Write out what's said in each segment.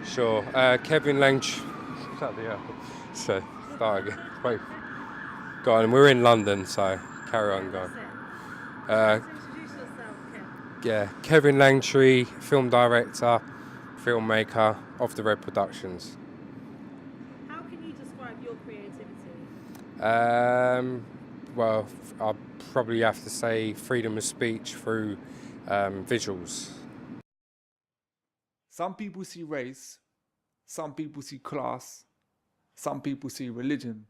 Sure. Kevin Lynch. So, start again. Wait. Go on. We're in London, so carry on, go on. Introduce yourself, Kev. Yeah, Kevin Langtree, film director, filmmaker of the Red Productions. How can you describe your creativity? Well, I'll probably have to say freedom of speech through visuals. Some people see race, some people see class, some people see religion.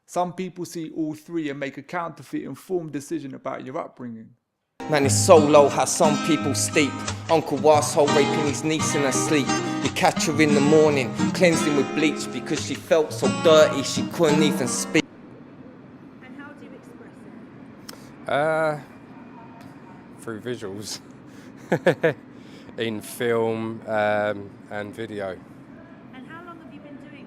Some people see all three and make a counterfeit informed decision about your upbringing. Man, it's so low how some people steep. Uncle Warshol raping his niece in her sleep. You catch her in the morning, cleansing with bleach because she felt so dirty she couldn't even speak. And how do you express it? Through visuals. In film and video. And how long have you been doing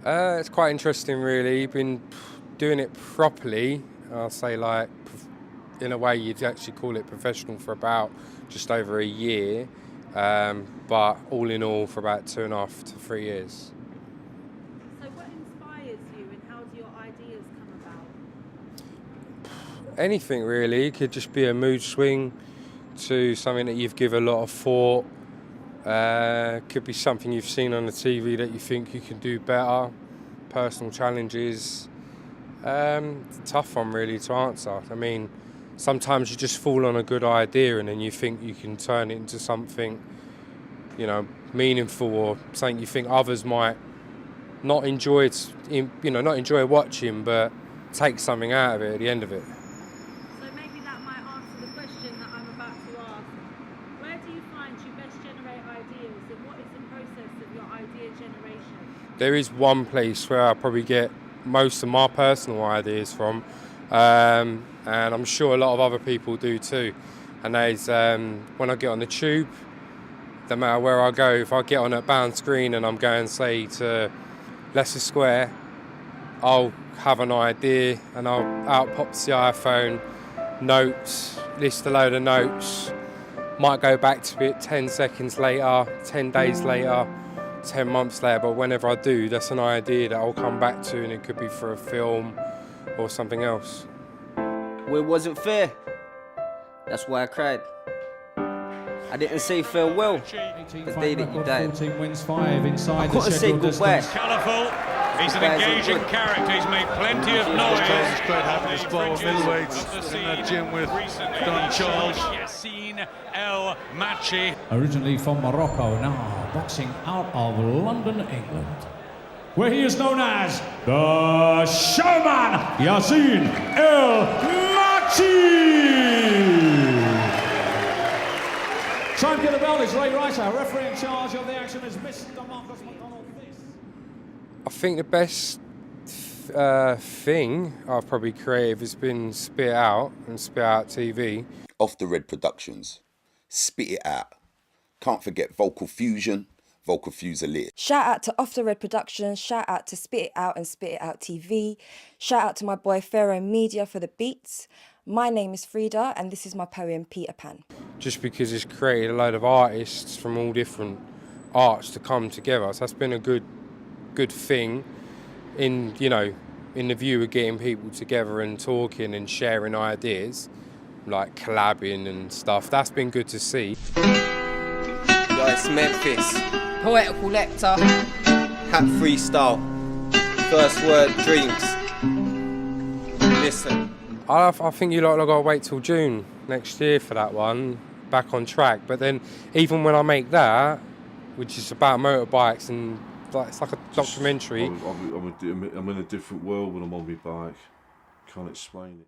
this? It's quite interesting, really. Been doing it properly. I'll say, like, in a way, you'd actually call it professional for about just over a year, but all in all, for about 2.5 to 3 years. So, what inspires you, and how do your ideas come about? Anything really. It could just be a mood swing to something that you've given a lot of thought. Could be something you've seen on the TV that you think you can do better. Personal challenges. Tough one really to answer. I mean, sometimes you just fall on a good idea and then you think you can turn it into something, you know, meaningful or something you think others might not enjoy not enjoy watching, but take something out of it at the end of it. So maybe that might answer the question that I'm about to ask. Where do you find you best generate ideas, and what is the process of your idea generation? There is one place where I probably get most of my personal ideas from, and I'm sure a lot of other people do too. And that is when I get on the tube, no matter where I go, if I get on a bound screen and I'm going, say, to Leicester Square, I'll have an idea and out pops the iPhone, notes, list a load of notes, might go back to it 10 seconds later, 10 days later, 10 months later, but whenever I do, that's an idea that I'll come back to, and it could be for a film or something else. Well, it wasn't fair. That's why I cried. I didn't say farewell the day that you died. Wins 5 inside I couldn't say goodbye. Colourful. He's an engaging character. He's made plenty of noise. It's great having a spot on middleweights in that gym with Don Charles. Yassine El Machi. Originally from Morocco, now boxing out of London, England, where he is known as the Showman, Yassine El Machi. Time to get the bell is Ray Ricer. Referee in charge of the action is Mr. Marcus McDonald. I think the best thing I've probably created has been Spit Out and Spit Out TV. Off the Red Productions. Spit It Out. Can't forget Vocal Fusion, Vocal Fusilier. Shout out to Off the Red Productions, shout out to Spit It Out and Spit It Out TV. Shout out to my boy Pharaoh Media for the beats. My name is Frieda and this is my poem Peter Pan. Just because it's created a load of artists from all different arts to come together. So that's been a good thing in the view of getting people together and talking and sharing ideas, like collabing and stuff. That's been good to see. Yo, it's Memphis. Poetical lecture. Hat freestyle. First word, dreams. Listen. I think you lot have got to wait till June next year for that one, Back on Track. But then even when I make that, which is about motorbikes and it's like a documentary. I'm in a different world when I'm on my bike. Can't explain it.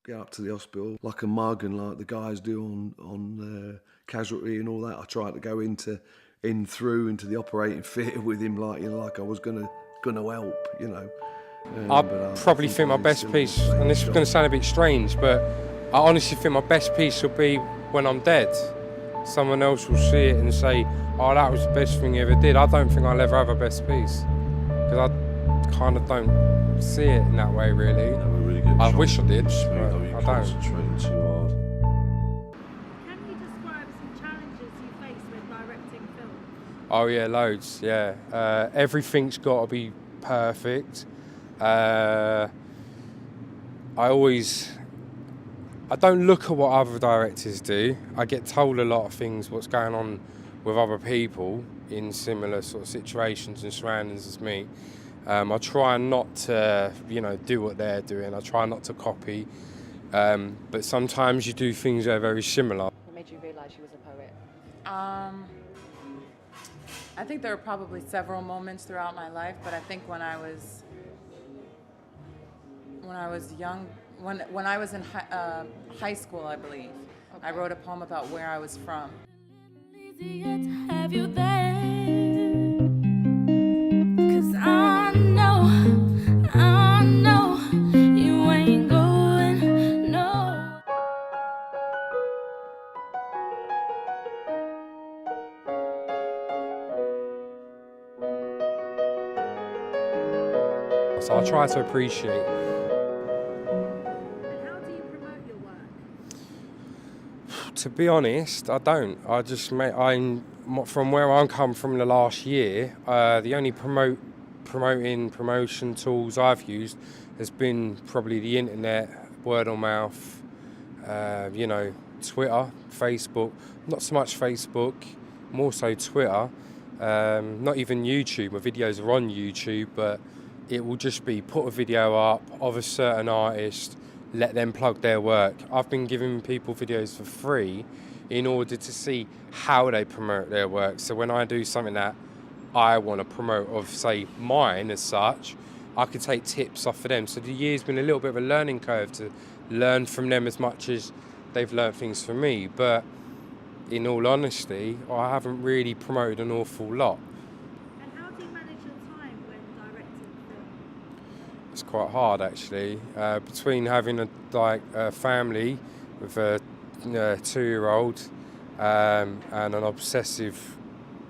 Get up to the hospital like a mug and like the guys do on Casualty and all that. I tried to go into the operating theatre with him like I was gonna help, you know. I probably think my best piece, and this is going to sound a bit strange, but I honestly think my best piece will be when I'm dead. Someone else will see it and say, oh, that was the best thing you ever did. I don't think I'll ever have a best piece, because I kind of don't see it in that way, really. I wish I did, but I don't. Concentrating too hard. Can you describe some challenges you face when directing films? Oh yeah, loads, yeah. Everything's got to be perfect. I don't look at what other directors do. I get told a lot of things, what's going on with other people in similar sort of situations and surroundings as me. I try not to, do what they're doing. I try not to copy. But sometimes you do things that are very similar. What made you realize she was a poet? I think there were probably several moments throughout my life, but I think when I was young, when I was in high school, I believe, I wrote a poem about where I was from. Have you there? 'Cause I know you ain't going no. So I try to appreciate. To be honest, I don't. I just from where I'm come from the last year, the only promotion tools I've used has been probably the internet, word of mouth, Twitter, Facebook. Not so much Facebook, more so Twitter. Not even YouTube. My videos are on YouTube, but it will just be put a video up of a certain artist, let them plug their work. I've been giving people videos for free in order to see how they promote their work. So when I do something that I want to promote of, say, mine as such, I could take tips off of them. So the year's been a little bit of a learning curve to learn from them as much as they've learned things from me. But in all honesty, I haven't really promoted an awful lot. And how do you manage your time when directing film? It's quite hard, actually. Between having a family with a 2-year-old and an obsessive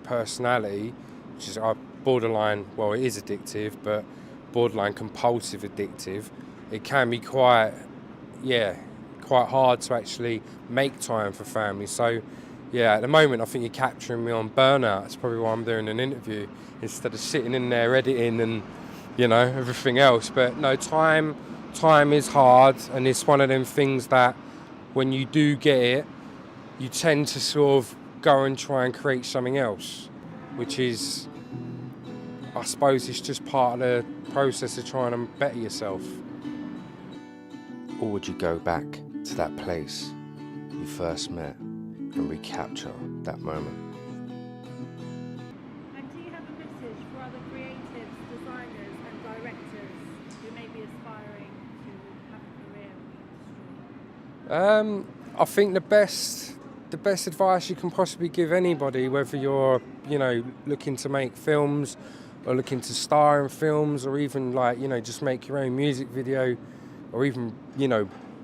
personality, which is borderline, well, it is addictive, but borderline compulsive addictive, it can be quite hard to actually make time for family. So, yeah, at the moment, I think you're capturing me on burnout. That's probably why I'm doing an interview instead of sitting in there editing and everything else. But no, time is hard, and it's one of them things that when you do get it, you tend to sort of go and try and create something else, which is, I suppose, it's just part of the process of trying to better yourself. Or would you go back to that place you first met and recapture that moment? And do you have a message for other creatives, designers and directors who may be aspiring to have a career in the industry? I think the best advice you can possibly give anybody, whether you're looking to make films or looking to star in films, or even just make your own music video, or even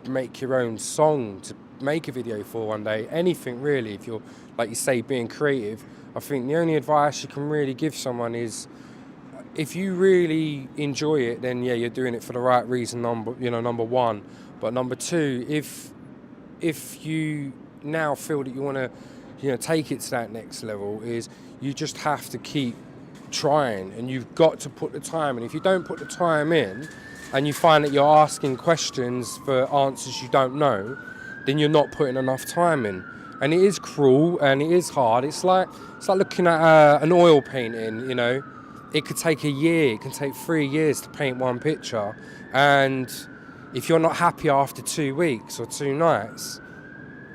make your own song to make a video for one day, anything really. If you're, like you say, being creative, I think the only advice you can really give someone is, if you really enjoy it, then yeah, you're doing it for the right reason, number one. But number two, if you now feel that you want to take it to that next level, is you just have to keep trying, and you've got to put the time in. If you don't put the time in and you find that you're asking questions for answers you don't know, then you're not putting enough time in. And it is cruel and it is hard. It's like looking at an oil painting, It could take a year, it can take 3 years to paint one picture, and if you're not happy after 2 weeks or 2 nights,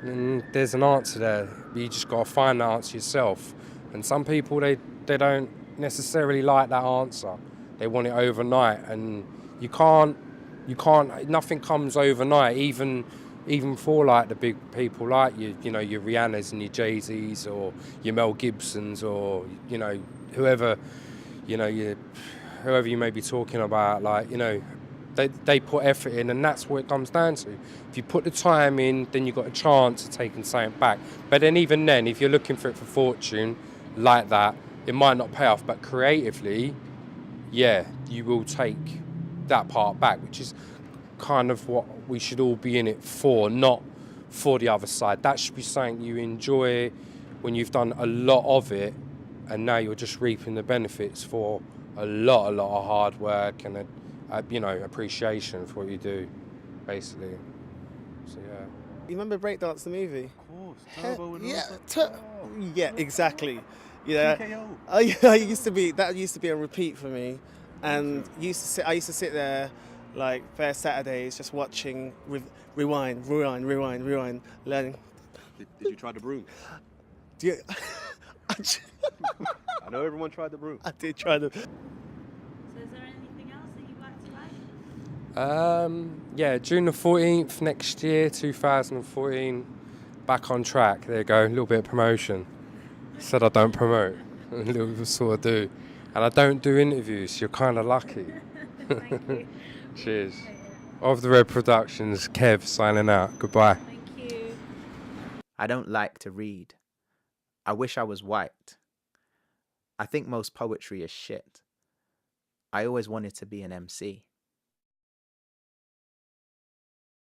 then there's an answer there. You just got to find that answer yourself. And some people, they don't necessarily like that answer. They want it overnight, and you can't. Nothing comes overnight. Even for like the big people like your Rihannas and your Jay-Z's or your Mel Gibsons, or whoever you may be talking about, they put effort in, and that's what it comes down to. If you put the time in, then you've got a chance of taking something back. But then even then, if you're looking for it for fortune like that, it might not pay off. But creatively, yeah, you will take that part back, which is kind of what we should all be in it for, not for the other side. That should be something you enjoy when you've done a lot of it, and now you're just reaping the benefits for a lot of hard work and appreciation for what you do, basically. So yeah. You remember Breakdance the movie? Of course, Turbo and Yeah, all yeah, exactly. Yeah, TKO. I used to be a repeat for me, and I used to sit there like first Saturdays just watching rewind, learning. Did you try the broom? Do you, I know everyone tried the broom. I did try the. So is there anything else that you'd like to add? Yeah, June the 14th next year, 2014, back on track. There you go, a little bit of promotion. Said I don't promote, a little bit sort of do. And I don't do interviews, you're kind of lucky. Thank you. Cheers. Of the Red Productions, Kev signing out. Goodbye. Thank you. I don't like to read. I wish I was white. I think most poetry is shit. I always wanted to be an MC.